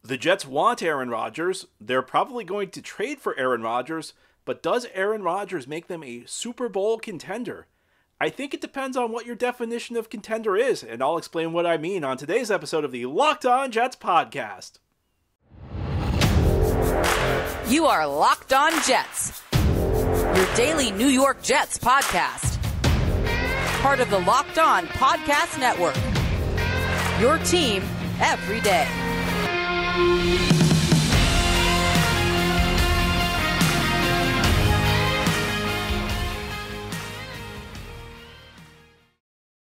The Jets want Aaron Rodgers. They're probably going to trade for Aaron Rodgers, but does Aaron Rodgers make them a Super Bowl contender? I think it depends on what your definition of contender is, and I'll explain what I mean on today's episode of the Locked On Jets podcast. You are Locked On Jets, your daily New York Jets podcast. Part of the Locked On Podcast Network, your team every day.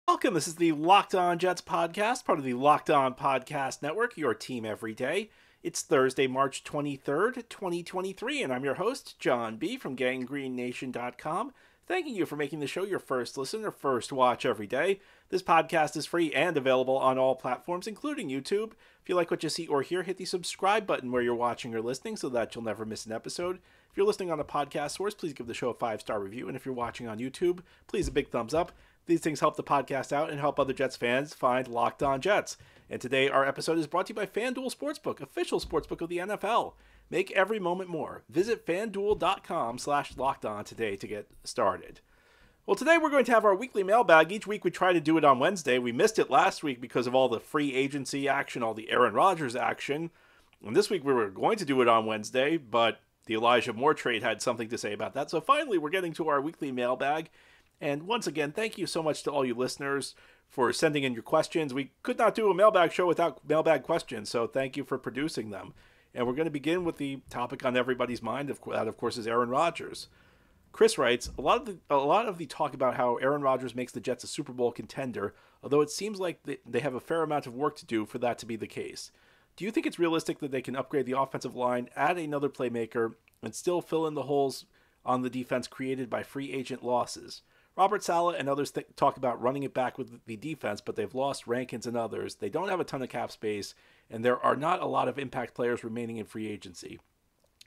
Welcome, this is the Locked On Jets podcast, part of the Locked On Podcast Network, your team every day. It's Thursday, March 23rd, 2023, and I'm your host, John B. from GangGreenNation.com, thanking you for making the show your first listen or first watch every day. This podcast is free and available on all platforms, including YouTube. If you like what you see or hear, hit the subscribe button where you're watching or listening so that you'll never miss an episode. If you're listening on a podcast source, please give the show a 5-star review, and if you're watching on YouTube, please a big thumbs up. These things help the podcast out and help other Jets fans find Locked On Jets. And today our episode is brought to you by FanDuel Sportsbook, official sportsbook of the NFL. Make every moment more. Visit FanDuel.com/LockedOn today to get started. Well, today we're going to have our weekly mailbag. Each week we try to do it on Wednesday. We missed it last week because of all the free agency action, all the Aaron Rodgers action. And this week we were going to do it on Wednesday, but the Elijah Moore trade had something to say about that. So finally we're getting to our weekly mailbag. And once again, thank you so much to all you listeners for sending in your questions. We could not do a mailbag show without mailbag questions, so thank you for producing them. And we're going to begin with the topic on everybody's mind. That, of course, is Aaron Rodgers. Chris writes, a lot of the talk about how Aaron Rodgers makes the Jets a Super Bowl contender, although it seems like they have a fair amount of work to do for that to be the case. Do you think it's realistic that they can upgrade the offensive line, add another playmaker, and still fill in the holes on the defense created by free agent losses? Robert Saleh and others talk about running it back with the defense, but they've lost Rankins and others. They don't have a ton of cap space, and there are not a lot of impact players remaining in free agency.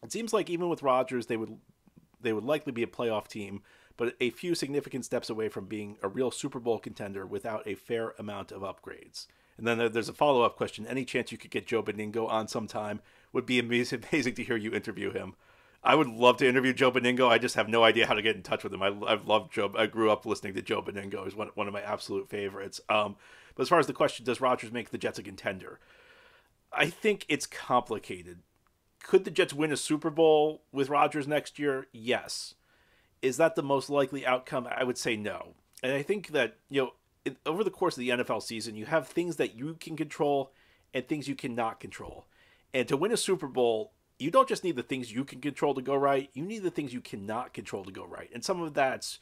It seems like even with Rodgers, they would likely be a playoff team, but a few significant steps away from being a real Super Bowl contender without a fair amount of upgrades. And then there's a follow-up question. Any chance you could get Joe Beningo on sometime? Would be amazing to hear you interview him. I would love to interview Joe Beningo. I just have no idea how to get in touch with him. I've loved Joe. I grew up listening to Joe Beningo. He's one of my absolute favorites. But as far as the question, does Rodgers make the Jets a contender? I think it's complicated. Could the Jets win a Super Bowl with Rodgers next year? Yes. Is that the most likely outcome? I would say no. And I think that, over the course of the NFL season, you have things that you can control and things you cannot control. And to win a Super Bowl, you don't just need the things you can control to go right. You need the things you cannot control to go right. And some of that's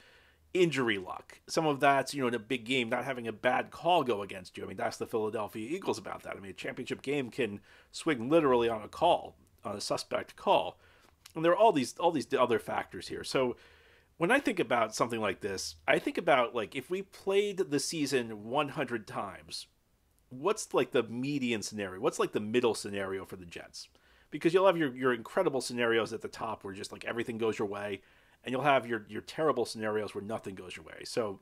injury luck. Some of that's, in a big game, not having a bad call go against you. I mean, that's the Philadelphia Eagles about that. I mean, a championship game can swing literally on a call, on a suspect call. And there are all these other factors here. So when I think about something like this, I think about, like, if we played the season 100 times, what's like the median scenario? What's like the middle scenario for the Jets? Because you'll have your incredible scenarios at the top where just like everything goes your way, and you'll have your terrible scenarios where nothing goes your way. So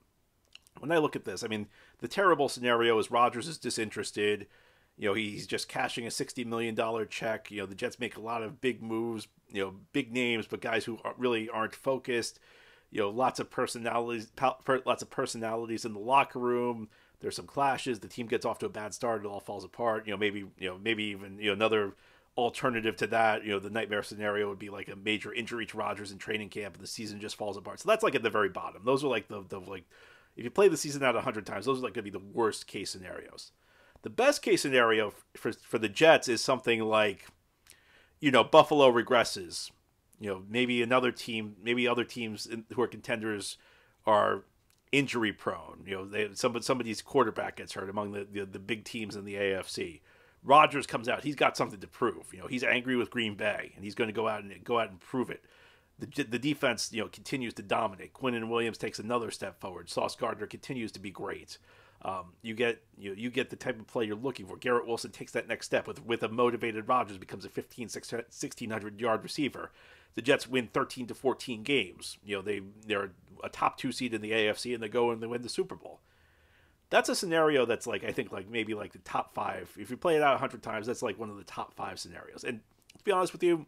when I look at this, I mean, the terrible scenario is Rodgers is disinterested. He's just cashing a $60 million check. The Jets make a lot of big moves, big names, but guys who really aren't focused. Lots of personalities in the locker room. There's some clashes. The team gets off to a bad start. It all falls apart. Maybe even another alternative to that, the nightmare scenario would be like a major injury to Rodgers in training camp and the season just falls apart. So that's like at the very bottom. Those are like the if you play the season out 100 times, those are like going to be the worst case scenarios. The best case scenario for the Jets is something like, Buffalo regresses. Maybe another team, maybe other teams who are contenders are injury prone. Somebody's quarterback gets hurt among the big teams in the AFC. Rodgers comes out. He's got something to prove. He's angry with Green Bay, and he's going to go out and prove it. The defense, continues to dominate. Quinnen Williams takes another step forward. Sauce Gardner continues to be great. You get the type of play you're looking for. Garrett Wilson takes that next step with a motivated Rodgers, becomes a 1,600 yard receiver. The Jets win 13 to 14 games. They're a top 2 seed in the AFC, and they go and they win the Super Bowl. That's a scenario that's like, I think like maybe like the top five. If you play it out 100 times, that's like one of the top five scenarios. And to be honest with you,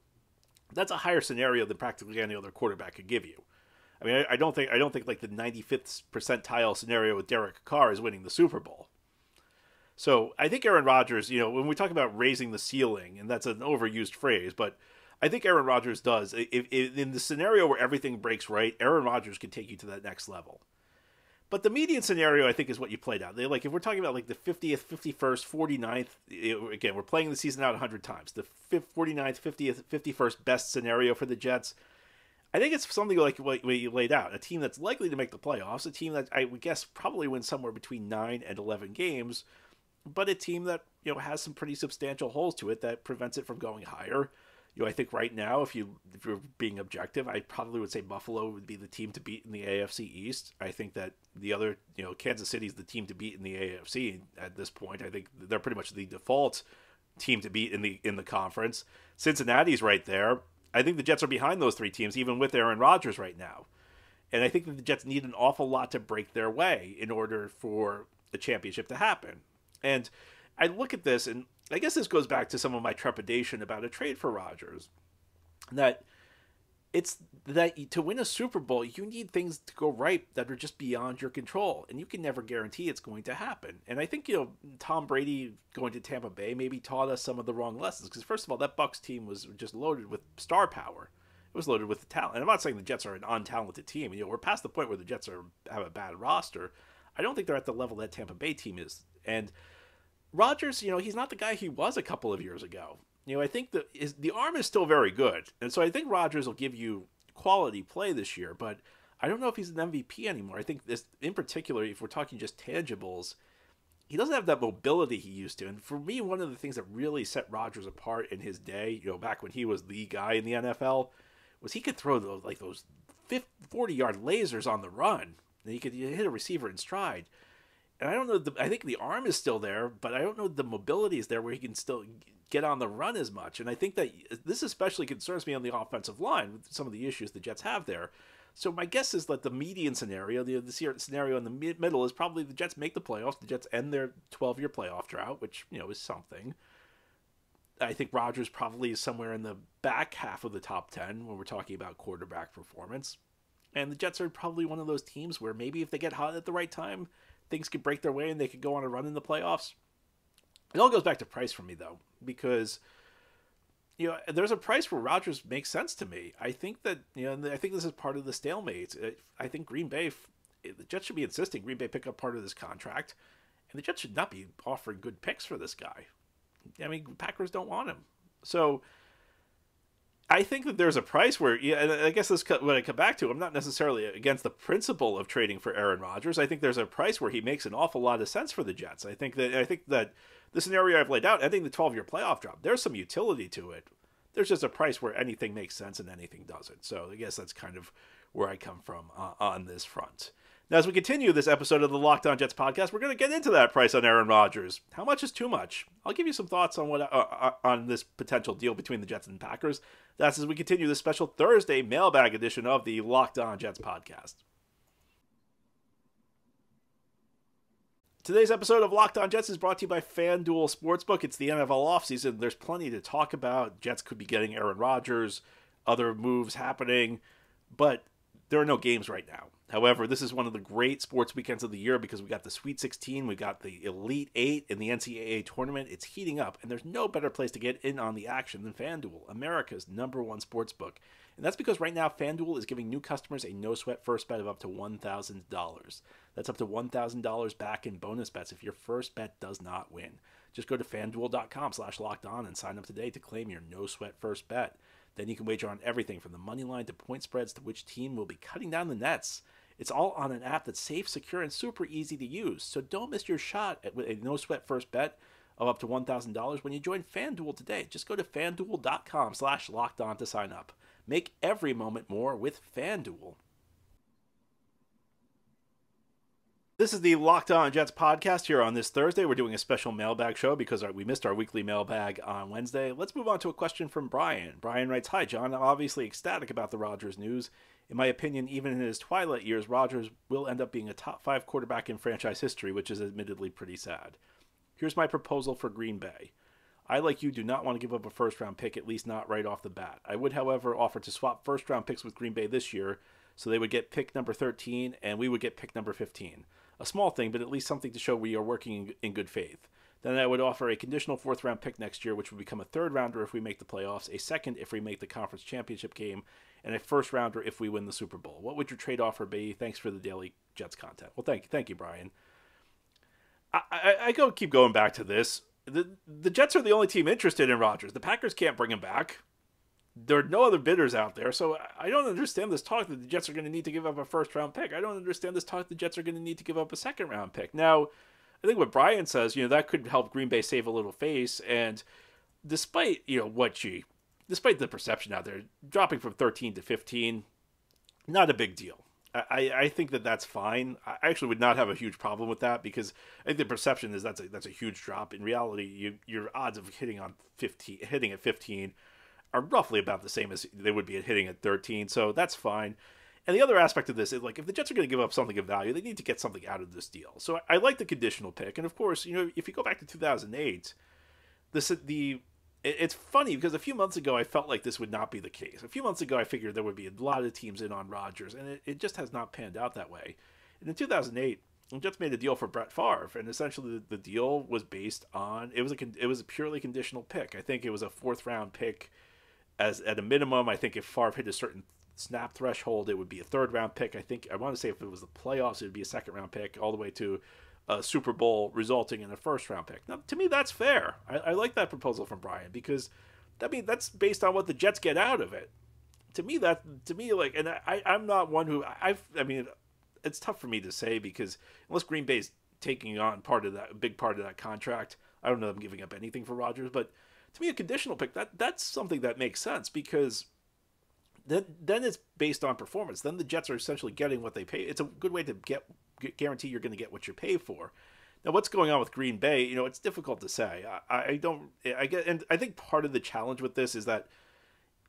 that's a higher scenario than practically any other quarterback could give you. I mean, I don't think like the 95th percentile scenario with Derek Carr is winning the Super Bowl. So I think Aaron Rodgers, when we talk about raising the ceiling, and that's an overused phrase, but I think Aaron Rodgers does. If in the scenario where everything breaks right, Aaron Rodgers can take you to that next level. But the median scenario, I think, is what you played out. Like, if we're talking about like the 50th, 51st, 49th, again, we're playing the season out 100 times. The 49th, 50th, 51st best scenario for the Jets, I think it's something like what you laid out. A team that's likely to make the playoffs, a team that I would guess probably wins somewhere between 9 and 11 games, but a team that has some pretty substantial holes to it that prevents it from going higher. I think right now, if you're being objective, I probably would say Buffalo would be the team to beat in the AFC East. I think that the other, Kansas City is the team to beat in the AFC at this point. I think they're pretty much the default team to beat in the conference. Cincinnati's right there. I think the Jets are behind those three teams, even with Aaron Rodgers right now. And I think that the Jets need an awful lot to break their way in order for the championship to happen. And I look at this, and I guess this goes back to some of my trepidation about a trade for Rodgers. That it's that to win a Super Bowl, you need things to go right that are just beyond your control, and you can never guarantee it's going to happen. And I think Tom Brady going to Tampa Bay maybe taught us some of the wrong lessons, because first of all, that Bucs team was just loaded with star power. It was loaded with talent. And I'm not saying the Jets are an untalented team. We're past the point where the Jets have a bad roster. I don't think they're at the level that Tampa Bay team is. And Rodgers, he's not the guy he was a couple of years ago. I think the arm is still very good. And so I think Rodgers will give you quality play this year, but I don't know if he's an MVP anymore. I think this, in particular, if we're talking just tangibles, he doesn't have that mobility he used to. And for me, one of the things that really set Rodgers apart in his day, back when he was the guy in the NFL, was he could throw those 40-yard lasers on the run. And he could hit a receiver in stride. And I don't know, I think the arm is still there, but I don't know the mobility is there where he can still get on the run as much. And I think that this especially concerns me on the offensive line with some of the issues the Jets have there. So my guess is that the median scenario, the scenario in the middle, is probably the Jets make the playoffs. The Jets end their 12-year playoff drought, which, is something. I think Rodgers probably is somewhere in the back half of the top 10 when we're talking about quarterback performance. And the Jets are probably one of those teams where maybe if they get hot at the right time, things could break their way and they could go on a run in the playoffs. It all goes back to price for me, though, because there's a price where Rodgers makes sense to me. I think that I think this is part of the stalemate. I think Green Bay, the Jets should be insisting Green Bay pick up part of this contract, and the Jets should not be offering good picks for this guy. I mean, Packers don't want him, so I think that there's a price where, and I guess this what I come back to. I'm not necessarily against the principle of trading for Aaron Rodgers. I think there's a price where he makes an awful lot of sense for the Jets. I think that the scenario I've laid out, ending the 12-year playoff drought, there's some utility to it. There's just a price where anything makes sense and anything doesn't. So I guess that's kind of where I come from on this front. Now, as we continue this episode of the Locked On Jets podcast, we're going to get into that price on Aaron Rodgers. How much is too much? I'll give you some thoughts on on this potential deal between the Jets and Packers. That's as we continue this special Thursday mailbag edition of the Locked On Jets podcast. Today's episode of Locked On Jets is brought to you by FanDuel Sportsbook. It's the NFL offseason. There's plenty to talk about. Jets could be getting Aaron Rodgers, other moves happening, but there are no games right now. However, this is one of the great sports weekends of the year because we got the Sweet 16, we got the Elite 8 in the NCAA tournament. It's heating up, and there's no better place to get in on the action than FanDuel, America's #1 sportsbook. And that's because right now FanDuel is giving new customers a no-sweat first bet of up to $1,000. That's up to $1,000 back in bonus bets if your first bet does not win. Just go to FanDuel.com/lockedon and sign up today to claim your no-sweat first bet. Then you can wager on everything from the money line to point spreads to which team will be cutting down the nets. It's all on an app that's safe, secure, and super easy to use. So don't miss your shot at a no-sweat first bet of up to $1,000 when you join FanDuel today. Just go to FanDuel.com/lockedon to sign up. Make every moment more with FanDuel. This is the Locked On Jets podcast here on this Thursday. We're doing a special mailbag show because we missed our weekly mailbag on Wednesday. Let's move on to a question from Brian. Brian writes, "Hi, John. I'm obviously ecstatic about the Rodgers news. In my opinion, even in his twilight years, Rodgers will end up being a top 5 quarterback in franchise history, which is admittedly pretty sad. Here's my proposal for Green Bay. I, like you, do not want to give up a first-round pick, at least not right off the bat. I would, however, offer to swap first-round picks with Green Bay this year, so they would get pick number 13, and we would get pick number 15. A small thing, but at least something to show we are working in good faith. Then I would offer a conditional fourth-round pick next year, which would become a third-rounder if we make the playoffs, a second if we make the conference championship game, and a first-rounder if we win the Super Bowl. What would your trade offer be? Thanks for the daily Jets content. Well, thank you, Brian. I keep going back to this. The Jets are the only team interested in Rodgers. The Packers can't bring him back. There are no other bidders out there, so I don't understand this talk that the Jets are going to need to give up a first-round pick. I don't understand this talk that the Jets are going to need to give up a second-round pick. Now, I think what Brian says, that could help Green Bay save a little face, and despite, despite the perception out there, dropping from 13 to 15, not a big deal. I think that's fine. I actually would not have a huge problem with that because I think the perception is that's a huge drop. In reality, your odds of hitting at 15 are roughly about the same as they would be at hitting at 13, so that's fine. And the other aspect of this is, if the Jets are going to give up something of value, they need to get something out of this deal. So I like the conditional pick, and of course, if you go back to 2008, it's funny because a few months ago I felt like this would not be the case. A few months ago I figured there would be a lot of teams in on Rodgers, and it just has not panned out that way. And in 2008, the Jets made a deal for Brett Favre, and essentially the deal was based on it was a purely conditional pick. I think it was a fourth-round pick as at a minimum. I think if Favre hit a certain snap threshold, it would be a third-round pick. I want to say if it was the playoffs, it would be a second-round pick all the way to a Super Bowl resulting in a first-round pick. Now, to me, that's fair. I like that proposal from Brian because that's based on what the Jets get out of it. And I'm not one who it's tough for me to say because unless Green Bay's taking on a big part of that contract, I don't know them giving up anything for Rodgers. But to me, a conditional pick that's something that makes sense because then it's based on performance. Then the Jets are essentially getting what they pay. It's a good way to guarantee you're going to get what you pay for. Now, what's going on with Green Bay? It's difficult to say. And I think part of the challenge with this is that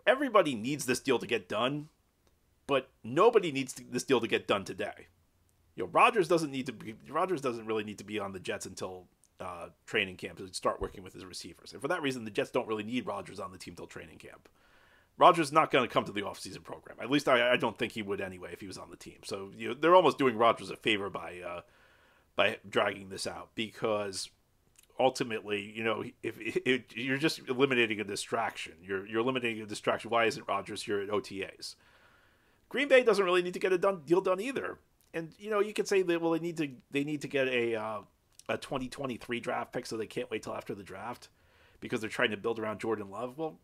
everybody needs this deal to get done, but nobody needs this deal to get done today. Rodgers doesn't really need to be on the Jets until training camp to start working with his receivers. And for that reason, the Jets don't really need Rodgers on the team till training camp. Rodgers is not going to come to the offseason program. At least I don't think he would anyway if he was on the team. So they're almost doing Rodgers a favor by dragging this out because ultimately, if you're just eliminating a distraction. You're eliminating a distraction. Why isn't Rodgers here at OTAs? Green Bay doesn't really need to get a deal done either. And you could say that they need to get a 2023 draft pick, so they can't wait till after the draft, because they're trying to build around Jordan Love. Well,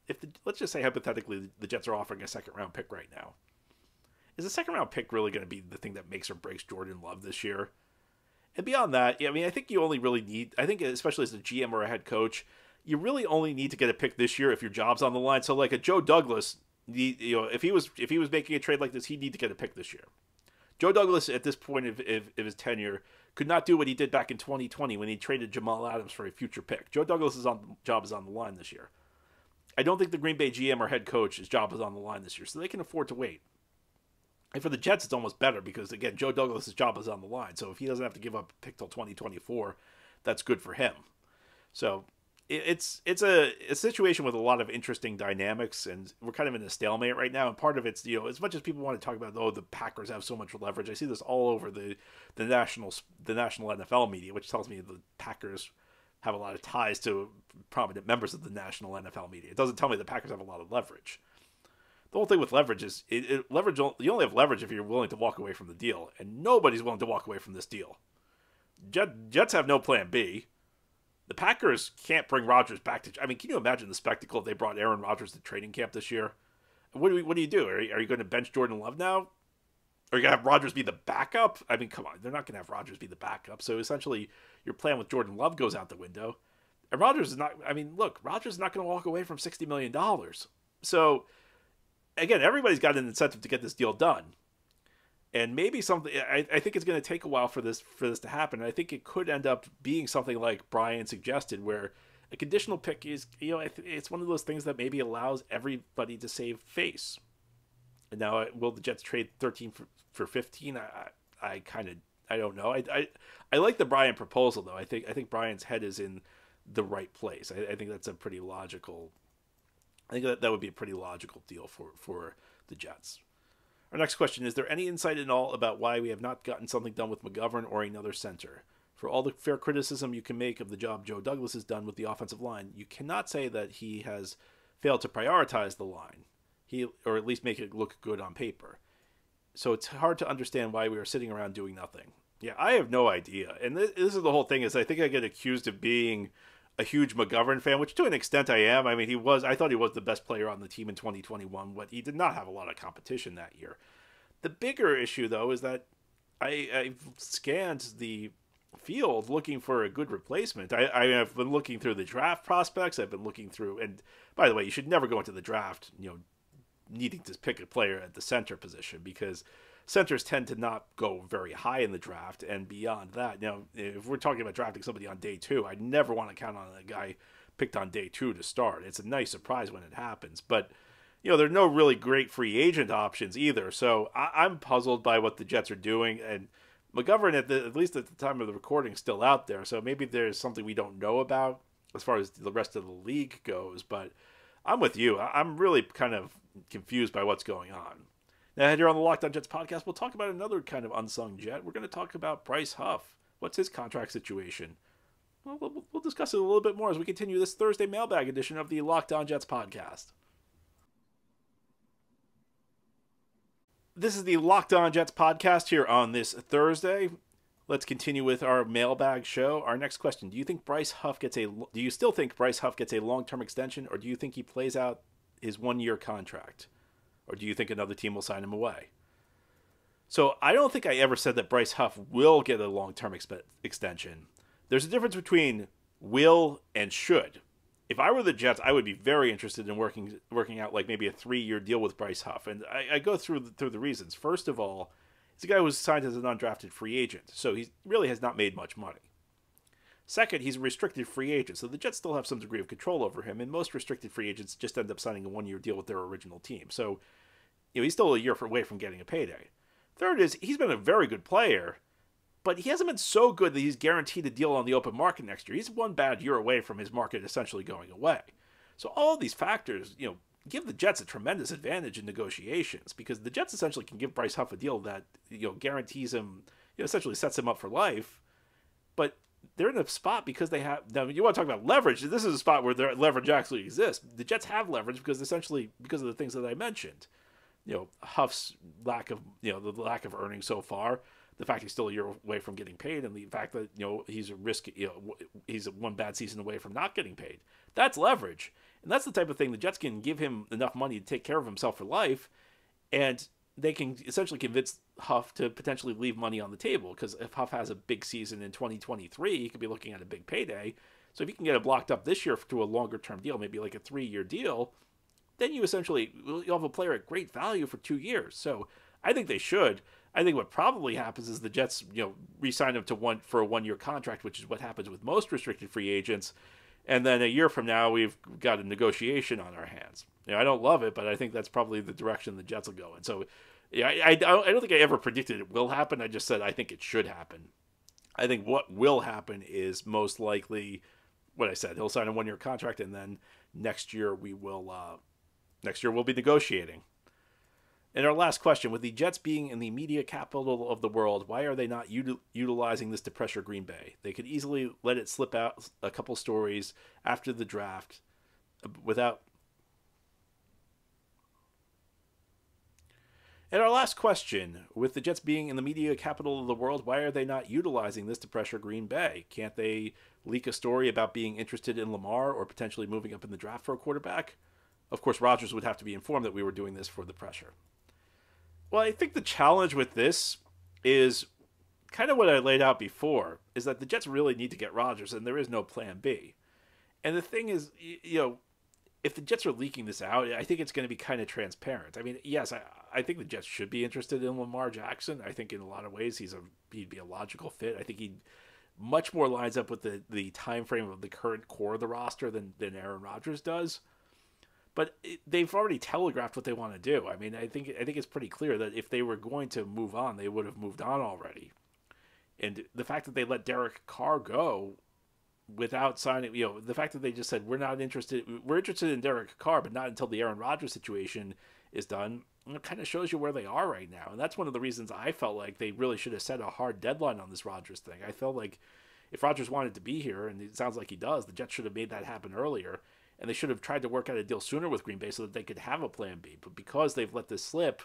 let's just say hypothetically the Jets are offering a second-round pick right now. Is a second-round pick really going to be the thing that makes or breaks Jordan Love this year? And beyond that, I think you only really need, especially as a GM or a head coach, you really only need to get a pick this year if your job's on the line. So like a Joe Douglas, if he was making a trade like this, he'd need to get a pick this year. Joe Douglas, at this point of his tenure, could not do what he did back in 2020 when he traded Jamal Adams for a future pick. Joe Douglas' job is on the line this year. I don't think the Green Bay GM or head coach's job is on the line this year, so they can afford to wait. And for the Jets, it's almost better because, again, Joe Douglas' job is on the line. So if he doesn't have to give up a pick till 2024, that's good for him. So it's a situation with a lot of interesting dynamics, and we're kind of in a stalemate right now. And part of it's, as much as people want to talk about, the Packers have so much leverage, I see this all over the national NFL media, which tells me the Packers have a lot of ties to prominent members of the national NFL media. It doesn't tell me the Packers have a lot of leverage. The whole thing with leverage is leverage. You only have leverage if you're willing to walk away from the deal, and nobody's willing to walk away from this deal. Jets have no plan B. The Packers can't bring Rodgers back to. Can you imagine the spectacle if they brought Aaron Rodgers to training camp this year? What do you do? Are you going to bench Jordan Love now? Are you going to have Rodgers be the backup? Come on, they're not going to have Rodgers be the backup. So essentially, your plan with Jordan Love goes out the window. And Rodgers is not. Rodgers is not going to walk away from $60 million. So again, everybody's got an incentive to get this deal done. And maybe something, I think it's going to take a while for this to happen. And I think it could end up being something like Brian suggested, where a conditional pick is, it's one of those things that maybe allows everybody to save face. Now, will the Jets trade 13 for 15? I don't know. I like the Brian proposal though. I think Brian's head is in the right place. I think that's a pretty logical. I think that would be a pretty logical deal for the Jets. Our next question: is there any insight at all about why we have not gotten something done with McGovern or another center? For all the fair criticism you can make of the job Joe Douglas has done with the offensive line, you cannot say that he has failed to prioritize the line, or at least make it look good on paper. So it's hard to understand why we are sitting around doing nothing. Yeah, I have no idea. And this is the whole thing, is I think I get accused of being a huge McGovern fan, which to an extent I am. I mean, I thought he was the best player on the team in 2021, but he did not have a lot of competition that year. The bigger issue, though, is that I've scanned the field looking for a good replacement. I have been looking through the draft prospects. I've been looking through, and by the way, you should never go into the draft, needing to pick a player at the center position, because centers tend to not go very high in the draft. And beyond that, if we're talking about drafting somebody on day 2, I never want to count on a guy picked on day 2 to start. It's a nice surprise when it happens, but there are no really great free agent options either. So I'm puzzled by what the Jets are doing, and McGovern, at least at the time of the recording, is still out there. So maybe there's something we don't know about as far as the rest of the league goes. But I'm with you. I'm really kind of confused by what's going on. Now, here on the Locked On Jets podcast, we'll talk about another kind of unsung Jet. We're going to talk about Bryce Huff. What's his contract situation? Well, we'll discuss it a little bit more as we continue this Thursday mailbag edition of the Locked On Jets podcast. This is the Locked On Jets podcast here on this Thursday. Let's continue with our mailbag show. Our next question: Do you still think Bryce Huff gets a long-term extension, or do you think he plays out his 1-year contract, or do you think another team will sign him away? So I don't think I ever said that Bryce Huff will get a long-term extension. There's a difference between will and should. If I were the Jets, I would be very interested in working out like maybe a 3-year deal with Bryce Huff. And I go through the reasons. First of all, he's a guy who was signed as an undrafted free agent, so he really has not made much money. Second, he's a restricted free agent, so the Jets still have some degree of control over him, and most restricted free agents just end up signing a 1-year deal with their original team. So he's still a year away from getting a payday. Third is, he's been a very good player, but he hasn't been so good that he's guaranteed a deal on the open market next year. He's one bad year away from his market essentially going away. So all of these factors, give the Jets a tremendous advantage in negotiations, because the Jets essentially can give Bryce Huff a deal that, guarantees him, essentially sets him up for life. But they're in a spot because they have, now you want to talk about leverage. This is a spot where their leverage actually exists. The Jets have leverage because of the things that I mentioned. Huff's lack of, the lack of earnings so far, the fact he's still a year away from getting paid, and the fact that, he's a risk, he's one bad season away from not getting paid. That's leverage. And that's the type of thing the Jets can give him enough money to take care of himself for life, and they can essentially convince Huff to potentially leave money on the table, because if Huff has a big season in 2023, he could be looking at a big payday. So if you can get it blocked up this year to a longer-term deal, maybe like a 3-year deal, then you'll have a player at great value for 2 years. So I think they should. I think what probably happens is the Jets, re-sign him for a 1-year contract, which is what happens with most restricted free agents. And then a year from now, we've got a negotiation on our hands. I don't love it, but I think that's probably the direction the Jets will go in. So I don't think I ever predicted it will happen. I just said I think it should happen. I think what will happen is most likely what I said. He'll sign a 1-year contract, and then next year we'll be negotiating. And our last question: with the Jets being in the media capital of the world, why are they not utilizing this to pressure Green Bay? They could easily let it slip out a couple stories after the draft without. And our last question: with the Jets being in the media capital of the world, why are they not utilizing this to pressure Green Bay? Can't they leak a story about being interested in Lamar or potentially moving up in the draft for a quarterback? Of course, Rodgers would have to be informed that we were doing this for the pressure. Well, I think the challenge with this is kind of what I laid out before, is that the Jets really need to get Rodgers, and there is no plan B. And the thing is, if the Jets are leaking this out, I think it's going to be kind of transparent. I mean, yes, I think the Jets should be interested in Lamar Jackson. I think in a lot of ways he'd be a logical fit. I think he'd much more lines up with the time frame of the current core of the roster than Aaron Rodgers does. But they've already telegraphed what they want to do. I mean, I think it's pretty clear that if they were going to move on, they would have moved on already. And the fact that they let Derek Carr go without signing, the fact that they just said we're interested in Derek Carr, but not until the Aaron Rodgers situation is done, it kind of shows you where they are right now. And that's one of the reasons I felt like they really should have set a hard deadline on this Rodgers thing. I felt like if Rodgers wanted to be here, and it sounds like he does, the Jets should have made that happen earlier. And they should have tried to work out a deal sooner with Green Bay so that they could have a plan B. But because they've let this slip,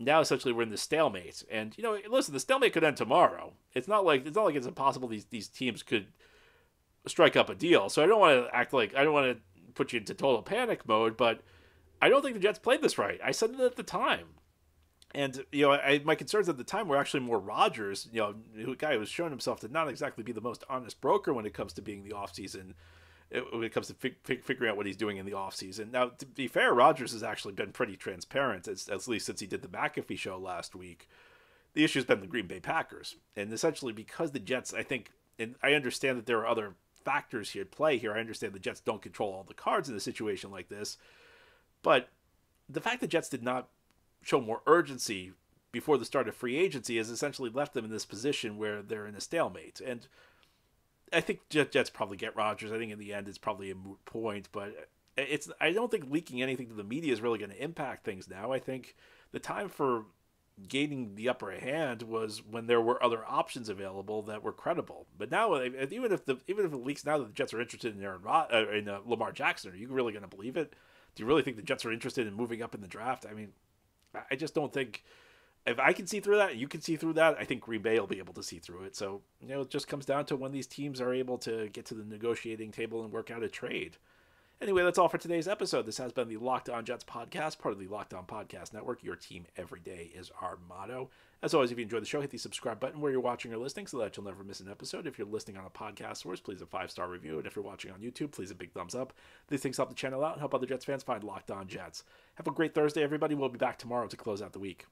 now essentially we're in this stalemate. And listen, the stalemate could end tomorrow. It's not like it's impossible these teams could strike up a deal. So I don't want to put you into total panic mode, but I don't think the Jets played this right. I said it at the time. And my concerns at the time were actually more Rodgers, a guy who was showing himself to not exactly be the most honest broker when it comes to being the offseason. When it comes to figuring out what he's doing in the offseason. Now, to be fair, Rodgers has actually been pretty transparent, at least since he did the McAfee show last week. The issue has been the Green Bay Packers. And essentially because the Jets, I think, and I understand that there are other factors here at play here. I understand the Jets don't control all the cards in a situation like this. But the fact that Jets did not show more urgency before the start of free agency has essentially left them in this position where they're in a stalemate. And I think Jets probably get Rodgers. I think in the end it's probably a moot point, but I don't think leaking anything to the media is really going to impact things now. I think the time for gaining the upper hand was when there were other options available that were credible. But now, even if it leaks now that the Jets are interested in Lamar Jackson, are you really going to believe it? Do you really think the Jets are interested in moving up in the draft? I mean, I just don't think. If I can see through that, you can see through that, I think Green Bay will be able to see through it. So, it just comes down to when these teams are able to get to the negotiating table and work out a trade. Anyway, that's all for today's episode. This has been the Locked On Jets podcast, part of the Locked On Podcast Network. Your team every day is our motto. As always, if you enjoyed the show, hit the subscribe button where you're watching or listening so that you'll never miss an episode. If you're listening on a podcast source, please a 5-star review. And if you're watching on YouTube, please a big thumbs up. These things help the channel out and help other Jets fans find Locked On Jets. Have a great Thursday, everybody. We'll be back tomorrow to close out the week.